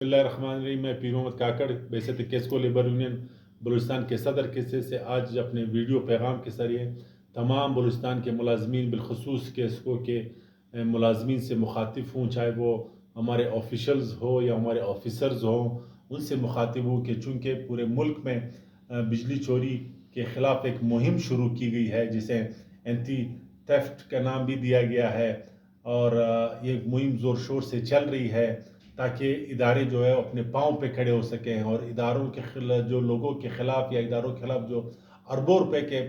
بسم اللہ الرحمن الرحیم۔ میں پیر محمد کاکڑ بیست کیسکو لیبر یونین بلوچستان کے صدر کے سے آج اپنے ویڈیو پیغام کے ذریعے تمام بلوچستان کے ملازمین بالخصوص کیسکو کے ملازمین سے مخاطب ہوں، چاہے وہ ہمارے آفیشلز ہو یا ہمارے آفیسرز ہوں، ان سے مخاطب ہوں کہ چونکہ پورے ملک میں بجلی چوری کے خلاف ایک مہم شروع کی گئی ہے جسے اینٹی تھیفٹ کا نام بھی دیا گیا ہے، اور یہ مہم زور شور سے چل رہی ہے تاکہ ادارے جو ہے اپنے پاؤں پہ کھڑے ہو سکیں، اور اداروں کے خلاف جو لوگوں کے خلاف یا اداروں کے خلاف جو اربوں روپے کے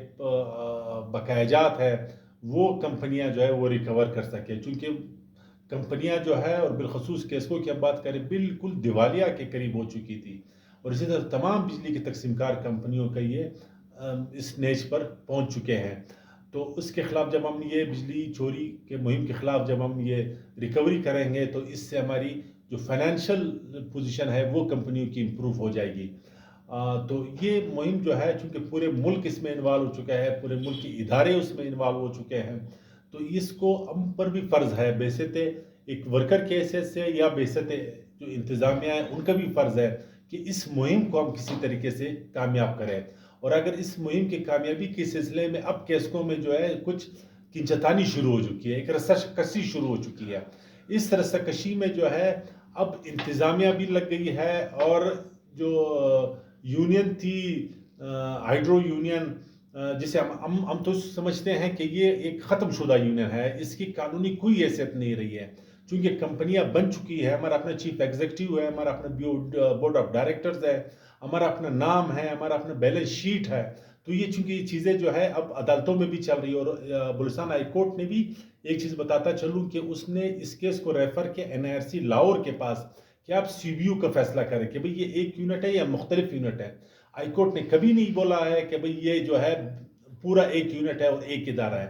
بقایا جات ہے وہ کمپنیاں جو ہے وہ ریکور کر سکیں، چونکہ کمپنیاں جو ہے اور بالخصوص کیسکو کی ہم بات کریں بالکل دیوالیہ کے قریب ہو چکی تھی، اور اسی طرح تمام بجلی کی تقسیم کار کمپنیوں کا یہ اس نیج پر پہنچ چکے ہیں۔ تو اس کے خلاف جب ہم یہ بجلی چوری کے مہم کے خلاف جب ہم یہ ریکوری کریں گے تو اس سے ہماری جو فائنینشیل پوزیشن ہے وہ کمپنیوں کی امپروو ہو جائے گی۔ تو یہ مہم جو ہے چونکہ پورے ملک اس میں انوالو ہو چکا ہے، پورے ملک کی ادارے اس میں انوالو ہو چکے ہیں، تو اس کو ہم پر بھی فرض ہے بیست ایک ورکر کے حیثیت سے یا بیست جو انتظامیہ ہے ان کا بھی فرض ہے کہ اس مہم کو ہم کسی طریقے سے کامیاب کریں، اور اگر اس مہم کی کامیابی کے سلسلے میں اب کیسکو میں جو ہے کچھ کنچتانی شروع ہو چکی ہے، ایک رسہ کشی شروع ہو چکی ہے، اس رسہ کشی میں جو ہے اب انتظامیہ بھی لگ گئی ہے، اور جو یونین تھی ہائیڈرو یونین جسے ہم تو سمجھتے ہیں کہ یہ ایک ختم شدہ یونین ہے، اس کی قانونی کوئی حیثیت نہیں رہی ہے، چونکہ کمپنیاں بن چکی ہے، ہمارا اپنا چیف ایگزیکٹو ہے، ہمارا اپنا بورڈ آف ڈائریکٹرز ہے، ہمارا اپنا نام ہے، ہمارا اپنا بیلنس شیٹ ہے، تو یہ چونکہ یہ چیزیں جو ہے اب عدالتوں میں بھی چل رہی ہے، اور بلوچستان ہائی کورٹ نے بھی ایک چیز بتاتا چلوں کہ اس نے اس کیس کو ریفر کیا NIRC لاہور کے پاس کہ آپ CBU کا فیصلہ کریں کہ بھئی یہ ایک یونٹ ہے یا مختلف یونٹ ہے۔ ہائی کورٹ نے کبھی نہیں بولا ہے کہ بھئی یہ جو ہے پورا ایک یونٹ ہے اور ایک ادارہ ہے،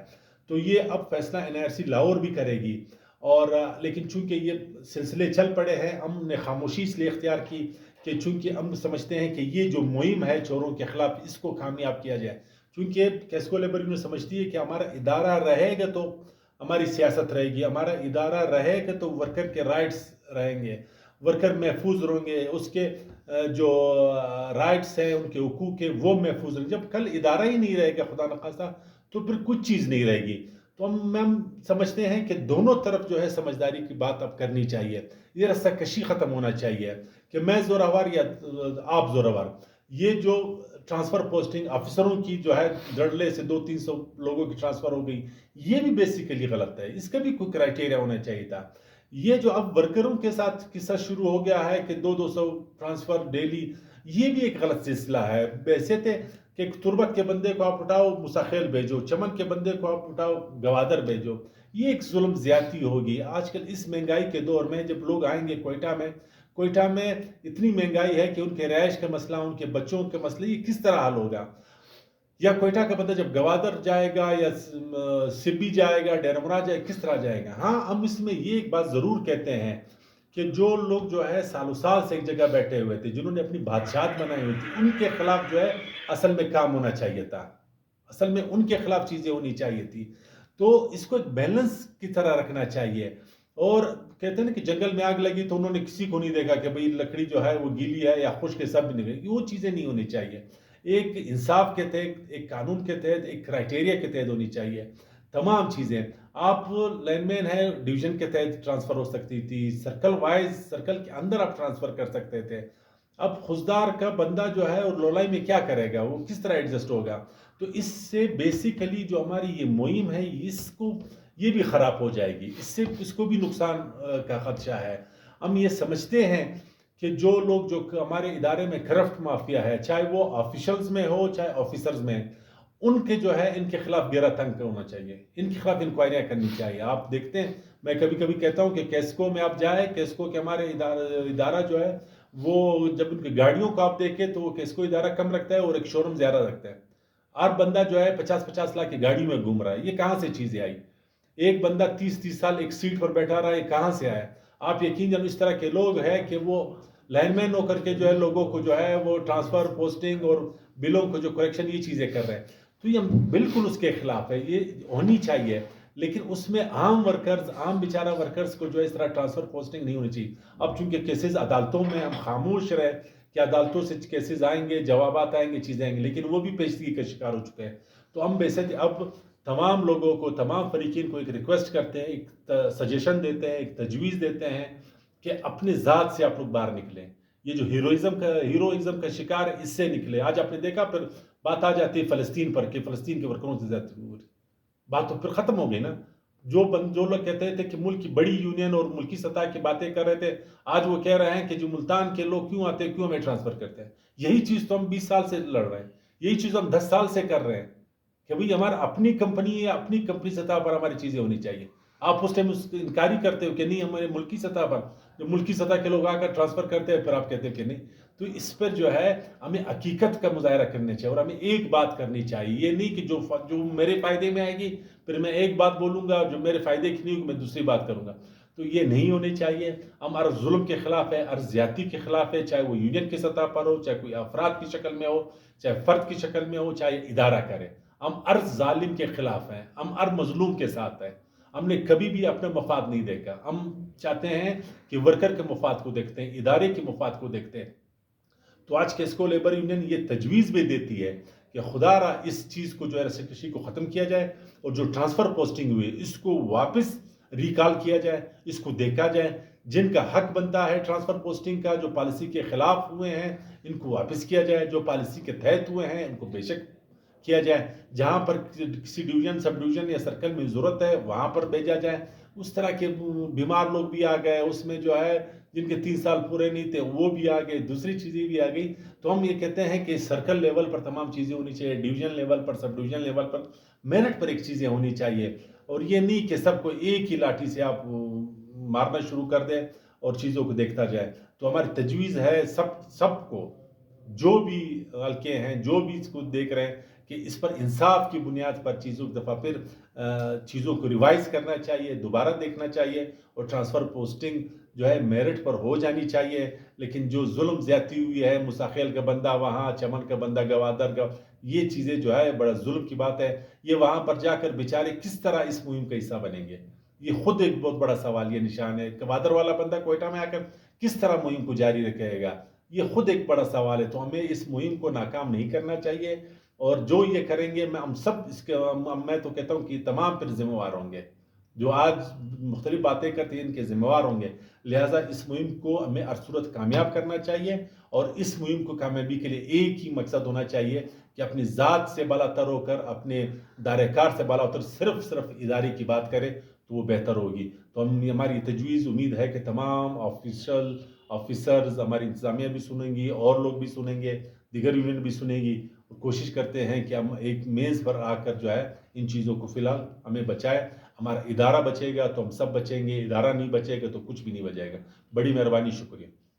تو یہ اب فیصلہ NIRC لاہور بھی کرے گی، اور لیکن چونکہ یہ سلسلے چل پڑے ہیں ہم نے خاموشی اس لیے اختیار کی کہ چونکہ ہم سمجھتے ہیں کہ یہ جو مہم ہے چوروں کے خلاف اس کو کامیاب کیا جائے، چونکہ کیسکو لیبر یونین سمجھتی ہے کہ ہمارا ادارہ رہے گا تو ہماری سیاست رہے گی، ہمارا ادارہ رہے گا تو ورکر کے رائٹس رہیں گے، ورکر محفوظ رہیں گے، اس کے جو رائٹس ہیں ان کے حقوق ہیں وہ محفوظ رہیں گے۔ جب کل ادارہ ہی نہیں رہے گا خدا نخواستہ تو پھر کچھ چیز نہیں رہے گی، تو ہم سمجھتے ہیں کہ دونوں طرف جو ہے سمجھداری کی بات اب کرنی چاہیے، یہ رسہ کشی ختم ہونا چاہیے کہ میں زوراور یا آپ زوراور۔ یہ جو ٹرانسفر پوسٹنگ آفیسروں کی جو ہے دھڑلے سے 200-300 لوگوں کی ٹرانسفر ہو گئی، یہ بھی بیسیکلی غلط ہے، اس کا بھی کوئی کرائٹیریا ہونا چاہیے تھا۔ یہ جو اب ورکروں کے ساتھ قصہ شروع ہو گیا ہے کہ 200 ٹرانسفر ڈیلی، یہ بھی ایک غلط سلسلہ ہے، بحیثیت کہ تربت کے بندے کو آپ اٹھاؤ مساخیل بھیجو، چمن کے بندے کو آپ اٹھاؤ گوادر بھیجو، یہ ایک ظلم زیادتی ہوگی۔ آج کل اس مہنگائی کے دور میں جب لوگ آئیں گے کوئٹہ میں اتنی مہنگائی ہے کہ ان کے رہائش کا مسئلہ، ان کے بچوں کے مسئلہ، یہ کس طرح حل ہوگا؟ یا کوئٹہ کا بندہ جب گوادر جائے گا یا سبی جائے گا، ڈیرمرا جائے، کس طرح جائے گا؟ ہاں، ہم اس میں یہ ایک بات ضرور کہتے ہیں کہ جو لوگ جو ہے سالوں سال سے ایک جگہ بیٹھے ہوئے تھے، جنہوں نے اپنی بادشاہت بنائی ہوئی تھی، ان کے خلاف جو ہے اصل میں کام ہونا چاہیے تھا، اصل میں ان کے خلاف چیزیں ہونی چاہیے تھی، تو اس کو ایک بیلنس کی طرح رکھنا چاہیے۔ اور کہتے ہیں نا کہ جنگل میں آگ لگی تو انہوں نے کسی کو نہیں دیکھا کہ بھئی لکڑی جو ہے وہ گیلی ہے یا خشک ہے، سب نہیں دیکھا، وہ چیزیں نہیں ہونی چاہیے، ایک انصاف کے تحت، ایک قانون کے تحت، ایک کرائٹیریا کے تحت ہونی چاہیے تمام چیزیں۔ آپ لائن مین ہے ڈویژن کے تحت ٹرانسفر ہو سکتی تھی، سرکل وائز سرکل کے اندر آپ ٹرانسفر کر سکتے تھے، اب خزدار کا بندہ جو ہے اور لولائی میں کیا کرے گا، وہ کس طرح ایڈجسٹ ہوگا؟ تو اس سے بیسیکلی جو ہماری یہ مہم ہے اس کو یہ بھی خراب ہو جائے گی، اس کو بھی نقصان کا خدشہ ہے۔ ہم یہ سمجھتے ہیں کہ جو لوگ جو ہمارے ادارے میں کرپٹ مافیا ہے، چاہے وہ آفیشلز میں ہو چاہے آفیسرز میں، ان کے جو ہے ان کے خلاف گیرا تنگ ہونا چاہیے، ان کے خلاف انکوائریاں کرنی چاہیے۔ آپ دیکھتے ہیں، میں کبھی کبھی کہتا ہوں کہ کیسکو میں آپ جائیں، کیسکو کے ہمارے ادارہ جو ہے وہ جب ان کی گاڑیوں کو آپ دیکھیں تو وہ کیسکو ادارہ کم رکھتا ہے اور ایک شو روم زیادہ رکھتا ہے، اور بندہ جو ہے 50-50 لاکھ کی گاڑی میں گھوم رہا ہے، یہ کہاں سے چیزیں آئی؟ ایک بندہ 30 سال ایک سیٹ پر بیٹھا رہا ہے، کہاں سے آیا؟ آپ یقین جانو اس طرح کے لوگ ہیں کہ وہ لائن مین ہو کر کے جو ہے لوگوں کو جو ہے وہ ٹرانسفر پوسٹنگ اور بلوں کو جو کریکشن یہ چیزیں کر رہے ہیں، تو یہ بالکل اس کے خلاف ہے، یہ ہونی چاہیے، لیکن اس میں عام ورکرز، عام بیچارہ ورکرز کو جو ہے اس طرح ٹرانسفر پوسٹنگ نہیں ہونی چاہیے. اب چونکہ کیسز عدالتوں میں ہم خاموش رہے کہ عدالتوں سے کیسز آئیں گے، جوابات آئیں گے، چیزیں آئیں گے، لیکن وہ بھی پیچیدگی کا شکار ہو چکے ہیں. تو ہم بیسک اب تمام لوگوں کو، تمام فریقین کو ایک ریکویسٹ کرتے ہیں، ایک سجیشن دیتے ہیں، ایک تجویز دیتے ہیں کہ اپنے ذات سے آپ لوگ باہر نکلیں. یہ جو ہیروئزم کا شکار ہے، اس سے نکلے. آج آپ نے دیکھا پھر بات آ جاتی ہے فلسطین پر کہ فلسطین کے ورکروں سے زیادتی ہو رہی. بات تو پھر ختم ہو گئی نا. جو لوگ کہتے تھے کہ ملک کی بڑی یونین اور ملکی سطح کی باتیں کر رہے تھے، آج وہ کہہ رہے ہیں کہ جو ملتان کے لوگ کیوں آتے ہیں، کیوں ہمیں ٹرانسفر کرتے ہیں. یہی چیز تو ہم 20 سال سے لڑ رہے ہیں، یہی چیز ہم 10 سال سے کر رہے ہیں کہ بھئی ہمارا اپنی کمپنی ہے، اپنی کمپنی سطح پر ہماری چیزیں ہونی چاہیے. آپ اس ٹائم انکاری کرتے ہو کہ نہیں ہمارے ملکی سطح پر، جو ملکی سطح کے لوگ آ کر ٹرانسفر کرتے ہیں، پھر آپ کہتے ہیں کہ نہیں. تو اس پر جو ہے ہمیں حقیقت کا مظاہرہ کرنا چاہیے اور ہمیں ایک بات کرنی چاہیے. یہ نہیں کہ جو میرے فائدے میں آئے گی پھر میں ایک بات بولوں گا، جو میرے فائدے کی نہیں ہوگی میں دوسری بات کروں گا. تو یہ نہیں ہونی چاہیے. ہم ہر ظلم کے خلاف ہے، ہر زیادتی کے خلاف ہے، چاہے وہ یونین کی سطح پر ہو، چاہے کوئی افراد کی شکل میں ہو، چاہے فرد کی شکل میں ہو، چاہے ادارہ کرے. ہم ہر ظالم کے خلاف ہیں، ہم ہر مظلوم کے ساتھ ہیں. ہم نے کبھی بھی اپنا مفاد نہیں دیکھا. ہم چاہتے ہیں کہ ورکر کے مفاد کو دیکھتے ہیں، ادارے کے مفاد کو دیکھتے ہیں. تو آج کیسکو لیبر یونین یہ تجویز بھی دیتی ہے کہ خدا را اس چیز کو جو ہے رسیکشی کو ختم کیا جائے اور جو ٹرانسفر پوسٹنگ ہوئی اس کو واپس ریکال کیا جائے، اس کو دیکھا جائے. جن کا حق بنتا ہے ٹرانسفر پوسٹنگ کا، جو پالیسی کے خلاف ہوئے ہیں ان کو واپس کیا جائے، جو پالیسی کے تحت ہوئے ہیں ان کو بے شک کیا جائے. جہاں پر کسی ڈویژن، سب ڈویژن یا سرکل میں ضرورت ہے وہاں پر بھیجا جائے. اس طرح کے بیمار لوگ بھی آ گئے اس میں، جو ہے جن کے 3 سال پورے نہیں تھے وہ بھی آ گئے، دوسری چیزیں بھی آ گئی. تو ہم یہ کہتے ہیں کہ سرکل لیول پر تمام چیزیں ہونی چاہیے، ڈویژن لیول پر، سب ڈویژن لیول پر محنت پر ایک چیزیں ہونی چاہیے. اور یہ نہیں کہ سب کو ایک ہی لاٹھی سے آپ مارنا شروع کر دیں اور چیزوں کو دیکھتا جائے. تو ہماری تجویز ہے سب کو، جو بھی حلقے ہیں، جو بھی اس کو دیکھ رہے ہیں، کہ اس پر انصاف کی بنیاد پر چیزوں کی دفعہ پھر چیزوں کو ریوائز کرنا چاہیے، دوبارہ دیکھنا چاہیے اور ٹرانسفر پوسٹنگ جو ہے میرٹ پر ہو جانی چاہیے. لیکن جو ظلم زیادتی ہوئی ہے، مساخیل کا بندہ وہاں، چمن کا بندہ گوادر کا، یہ چیزیں جو ہے بڑا ظلم کی بات ہے. یہ وہاں پر جا کر بیچارے کس طرح اس مہم کا حصہ بنیں گے، یہ خود ایک بہت بڑا سوال، یہ نشان ہے. گوادر والا بندہ کوئٹہ میں آ کر کس طرح مہم کو جاری رکھے گا، یہ خود ایک بڑا سوال ہے. تو ہمیں اس مہم کو ناکام نہیں کرنا چاہیے. اور جو یہ کریں گے ہم سب اس کے، میں تو کہتا ہوں کہ تمام پھر ذمہ وار ہوں گے. جو آج مختلف باتیں کرتے ہیں ان کے ذمہ وار ہوں گے. لہٰذا اس مہم کو ہمیں ہر صورت کامیاب کرنا چاہیے. اور اس مہم کو کامیابی کے لیے ایک ہی مقصد ہونا چاہیے کہ اپنی ذات سے بالا تر ہو کر، اپنے دائرہ کار سے بالا اتر صرف ادارے کی بات کرے تو وہ بہتر ہوگی. تو ہماری تجویز امید ہے کہ تمام آفیسرز، ہماری انتظامیہ بھی سنیں گی، اور لوگ بھی سنیں گے، دیگر یونین بھی سنیں گی. کوشش کرتے ہیں کہ ہم ایک میز پر آ کر جو ہے ان چیزوں کو فی الحال ہمیں بچائے. ہمارا ادارہ بچے گا تو ہم سب بچیں گے، ادارہ نہیں بچے گا تو کچھ بھی نہیں بچے گا. بڑی مہربانی، شکریہ.